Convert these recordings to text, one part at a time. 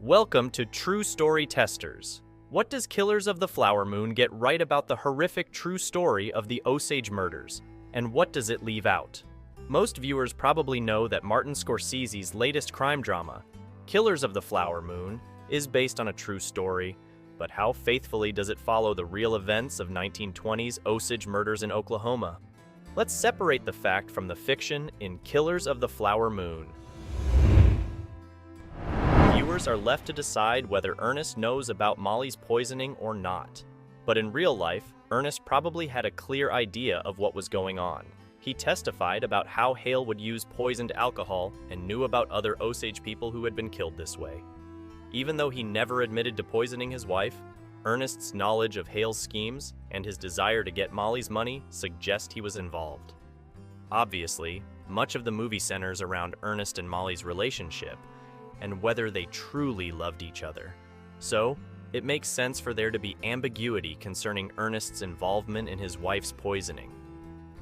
Welcome to True Story Testers. What does Killers of the Flower Moon get right about the horrific true story of the Osage murders, and what does it leave out? Most viewers probably know that Martin Scorsese's latest crime drama, Killers of the Flower Moon, is based on a true story, but how faithfully does it follow the real events of 1920s Osage murders in Oklahoma? Let's separate the fact from the fiction in Killers of the Flower Moon. Viewers are left to decide whether Ernest knows about Mollie's poisoning or not. But in real life, Ernest probably had a clear idea of what was going on. He testified about how Hale would use poisoned alcohol and knew about other Osage people who had been killed this way. Even though he never admitted to poisoning his wife, Ernest's knowledge of Hale's schemes and his desire to get Mollie's money suggest he was involved. Obviously, much of the movie centers around Ernest and Mollie's relationship and whether they truly loved each other. So, it makes sense for there to be ambiguity concerning Ernest's involvement in his wife's poisoning.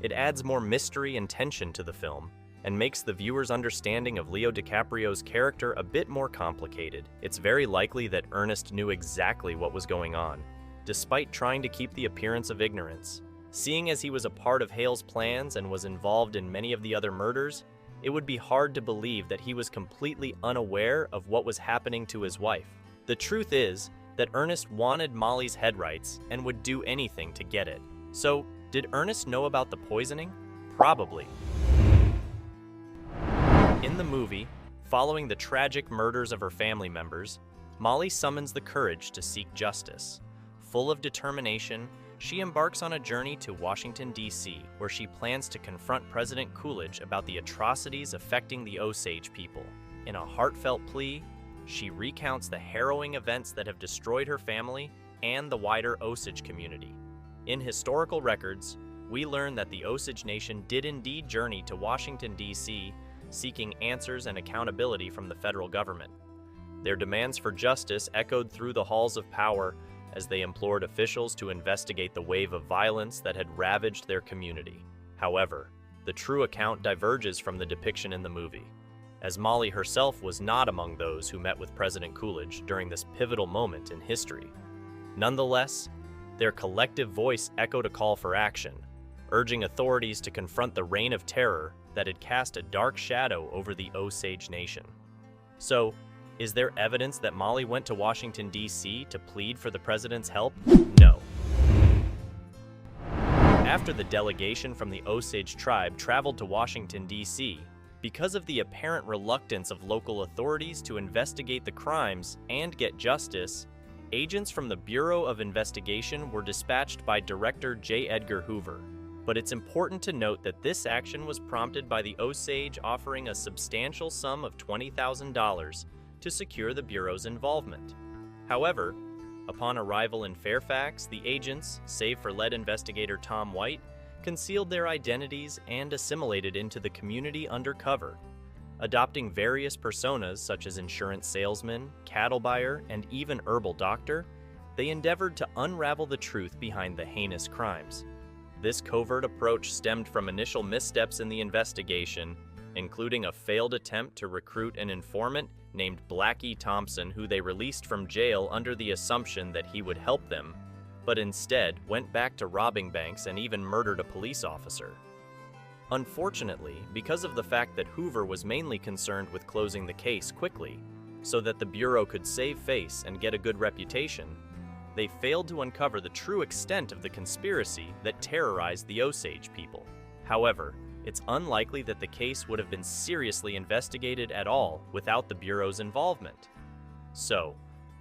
It adds more mystery and tension to the film, and makes the viewer's understanding of Leo DiCaprio's character a bit more complicated. It's very likely that Ernest knew exactly what was going on, despite trying to keep the appearance of ignorance. Seeing as he was a part of Hale's plans and was involved in many of the other murders, it would be hard to believe that he was completely unaware of what was happening to his wife. The truth is that Ernest wanted Mollie's head rights and would do anything to get it. So, did Ernest know about the poisoning? Probably. In the movie, following the tragic murders of her family members, Mollie summons the courage to seek justice. Full of determination, she embarks on a journey to Washington, D.C., where she plans to confront President Coolidge about the atrocities affecting the Osage people. In a heartfelt plea, she recounts the harrowing events that have destroyed her family and the wider Osage community. In historical records, we learn that the Osage Nation did indeed journey to Washington, D.C., seeking answers and accountability from the federal government. Their demands for justice echoed through the halls of power as they implored officials to investigate the wave of violence that had ravaged their community. However, the true account diverges from the depiction in the movie, as Mollie herself was not among those who met with President Coolidge during this pivotal moment in history. Nonetheless, their collective voice echoed a call for action, urging authorities to confront the reign of terror that had cast a dark shadow over the Osage Nation. So, is there evidence that Mollie went to Washington, D.C. to plead for the president's help? No. After the delegation from the Osage tribe traveled to Washington, D.C., because of the apparent reluctance of local authorities to investigate the crimes and get justice, agents from the Bureau of Investigation were dispatched by Director J. Edgar Hoover. But it's important to note that this action was prompted by the Osage offering a substantial sum of $20,000 to secure the Bureau's involvement. However, upon arrival in Fairfax, the agents, save for lead investigator Tom White, concealed their identities and assimilated into the community undercover. Adopting various personas such as insurance salesman, cattle buyer, and even herbal doctor, they endeavored to unravel the truth behind the heinous crimes. This covert approach stemmed from initial missteps in the investigation, including a failed attempt to recruit an informant named Blackie Thompson, who they released from jail under the assumption that he would help them, but instead went back to robbing banks and even murdered a police officer. Unfortunately, because of the fact that Hoover was mainly concerned with closing the case quickly, so that the Bureau could save face and get a good reputation, they failed to uncover the true extent of the conspiracy that terrorized the Osage people. However, it's unlikely that the case would have been seriously investigated at all without the Bureau's involvement. So,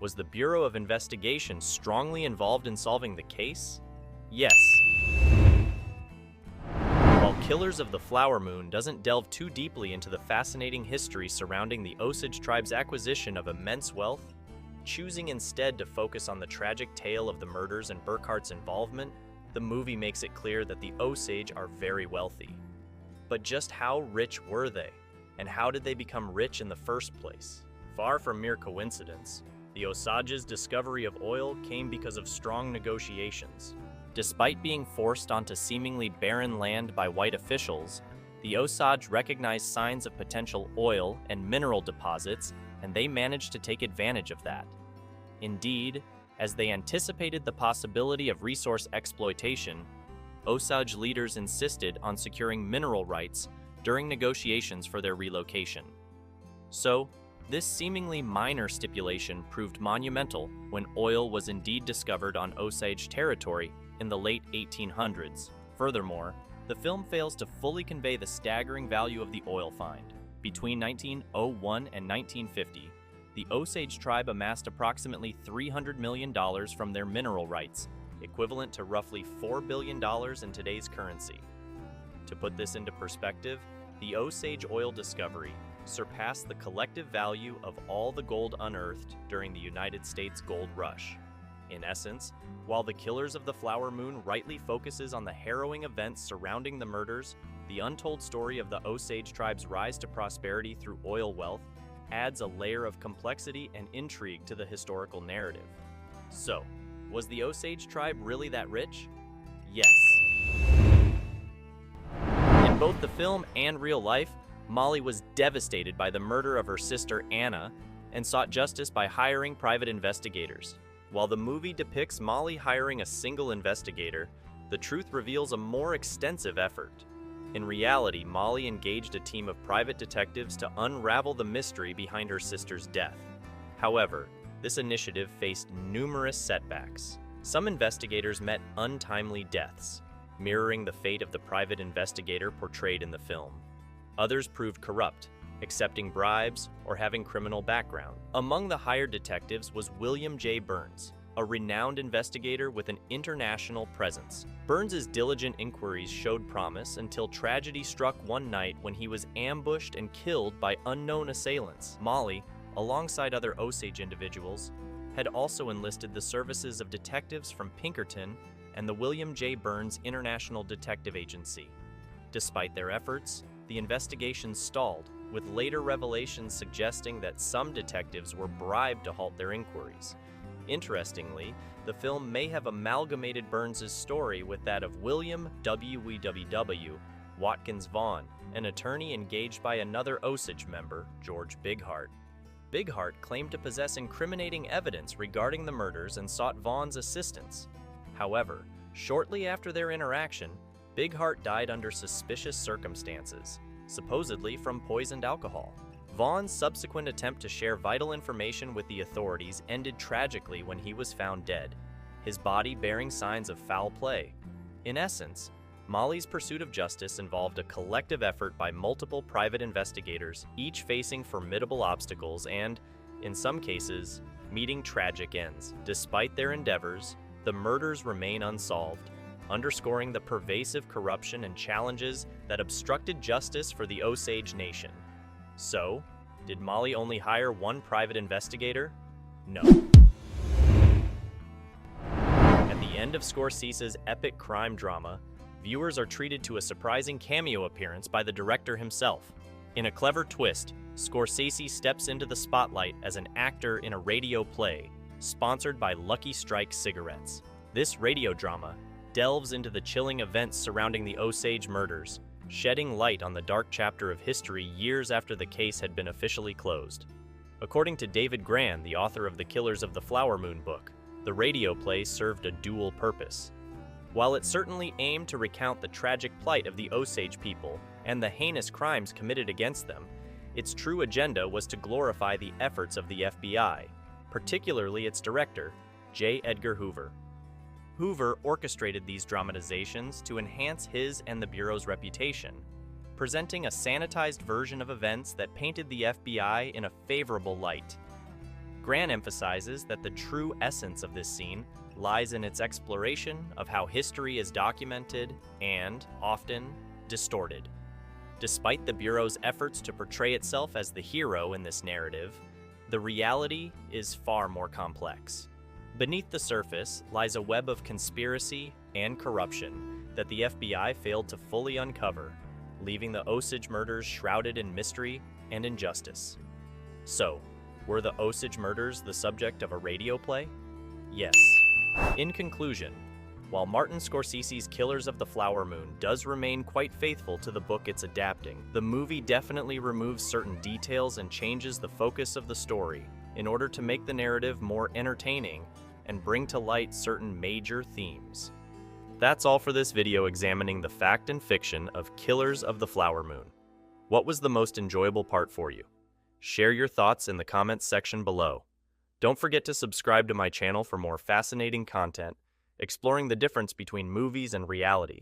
was the Bureau of Investigation strongly involved in solving the case? Yes. While Killers of the Flower Moon doesn't delve too deeply into the fascinating history surrounding the Osage tribe's acquisition of immense wealth, choosing instead to focus on the tragic tale of the murders and Burkhart's involvement, the movie makes it clear that the Osage are very wealthy. But just how rich were they? And how did they become rich in the first place? Far from mere coincidence, the Osage's discovery of oil came because of strong negotiations. Despite being forced onto seemingly barren land by white officials, the Osage recognized signs of potential oil and mineral deposits and they managed to take advantage of that. Indeed, as they anticipated the possibility of resource exploitation, Osage leaders insisted on securing mineral rights during negotiations for their relocation. So, this seemingly minor stipulation proved monumental when oil was indeed discovered on Osage territory in the late 1800s. Furthermore, the film fails to fully convey the staggering value of the oil find. Between 1901 and 1950, the Osage tribe amassed approximately $300 million from their mineral rights, equivalent to roughly $4 billion in today's currency. To put this into perspective, the Osage oil discovery surpassed the collective value of all the gold unearthed during the United States Gold Rush. In essence, while The Killers of the Flower Moon rightly focuses on the harrowing events surrounding the murders, the untold story of the Osage tribe's rise to prosperity through oil wealth adds a layer of complexity and intrigue to the historical narrative. So, was the Osage tribe really that rich? Yes. In both the film and real life, Mollie was devastated by the murder of her sister Anna and sought justice by hiring private investigators. While the movie depicts Mollie hiring a single investigator, the truth reveals a more extensive effort. In reality, Mollie engaged a team of private detectives to unravel the mystery behind her sister's death. However, this initiative faced numerous setbacks. Some investigators met untimely deaths, mirroring the fate of the private investigator portrayed in the film. Others proved corrupt, accepting bribes or having criminal background. Among the hired detectives was William J. Burns, a renowned investigator with an international presence. Burns's diligent inquiries showed promise until tragedy struck one night when he was ambushed and killed by unknown assailants. Mollie, alongside other Osage individuals, had also enlisted the services of detectives from Pinkerton and the William J. Burns International Detective Agency. Despite their efforts, the investigation stalled, with later revelations suggesting that some detectives were bribed to halt their inquiries. Interestingly, the film may have amalgamated Burns's story with that of William W. Watkins Vaughn, an attorney engaged by another Osage member, George Bighart. Bighart claimed to possess incriminating evidence regarding the murders and sought Vaughn's assistance. However, shortly after their interaction, Bighart died under suspicious circumstances, supposedly from poisoned alcohol. Vaughn's subsequent attempt to share vital information with the authorities ended tragically when he was found dead, his body bearing signs of foul play. In essence, Mollie's pursuit of justice involved a collective effort by multiple private investigators, each facing formidable obstacles and, in some cases, meeting tragic ends. Despite their endeavors, the murders remain unsolved, underscoring the pervasive corruption and challenges that obstructed justice for the Osage Nation. So, did Mollie only hire one private investigator? No. At the end of Scorsese's epic crime drama, viewers are treated to a surprising cameo appearance by the director himself. In a clever twist, Scorsese steps into the spotlight as an actor in a radio play, sponsored by Lucky Strike cigarettes. This radio drama delves into the chilling events surrounding the Osage murders, shedding light on the dark chapter of history years after the case had been officially closed. According to David Grann, the author of the Killers of the Flower Moon book, the radio play served a dual purpose. While it certainly aimed to recount the tragic plight of the Osage people and the heinous crimes committed against them, its true agenda was to glorify the efforts of the FBI, particularly its director, J. Edgar Hoover. Hoover orchestrated these dramatizations to enhance his and the Bureau's reputation, presenting a sanitized version of events that painted the FBI in a favorable light. Grann emphasizes that the true essence of this scene lies in its exploration of how history is documented and, often, distorted. Despite the Bureau's efforts to portray itself as the hero in this narrative, the reality is far more complex. Beneath the surface lies a web of conspiracy and corruption that the FBI failed to fully uncover, leaving the Osage murders shrouded in mystery and injustice. So, were the Osage murders the subject of a radio play? Yes. In conclusion, While Martin Scorsese's Killers of the Flower Moon does remain quite faithful to the book it's adapting, the movie definitely removes certain details and changes the focus of the story in order to make the narrative more entertaining and bring to light certain major themes. That's all for this video examining the fact and fiction of Killers of the Flower Moon. What was the most enjoyable part for you? Share your thoughts in the comments section below. Don't forget to subscribe to my channel for more fascinating content, exploring the difference between movies and reality.